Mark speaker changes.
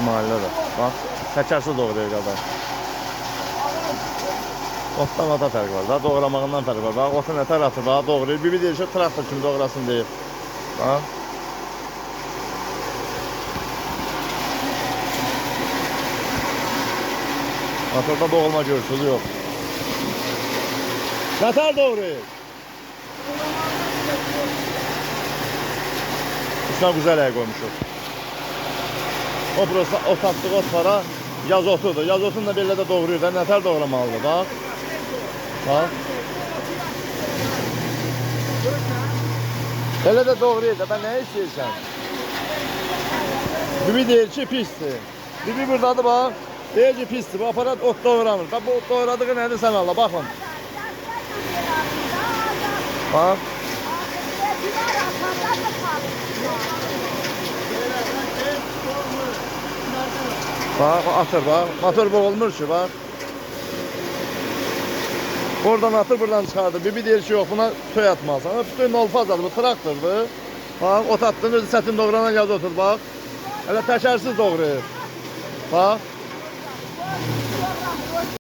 Speaker 1: Mahallədə. Bax, təkərsiz doğrayır qardaş. Otdan ata fərq var. Daha doğramağından fərq var. Bax, otu nətər atır, daha doğrayır. Bir deyir ki, traktor kimi doğrasın deyir. Bax. Motorda boğulma görürsünüz, yox. Nətər doğrayır? Üstüne güzel əyə qoymuşuq. O burası ot atdığı otlara yaz otudur. Yaz otunu da belə də doğrayır da, nətər doğramalıdır, bax. Bax. Belə də doğrayır da, ben nə istəyirsən? Bibi deyir ki, pisdir. Bibi buradadır, bax. Deyir ki, pisdir, bu aparat ot doğramır. Bax, bu ot doğradığı nədir sən Allah, baxın. Bax. Bax, atır, bax. Motor boğulmur ki, bax. Oradan atır, buradan çıxardır. Bibi deyir ki, yox, buna töy atmalısın. Ama bütün nol fazadır, bu traktordur. Bax, ot attığın özü sətin doğranan yaz otur, bax. Hələ təkərsiz doğrayır. Bax.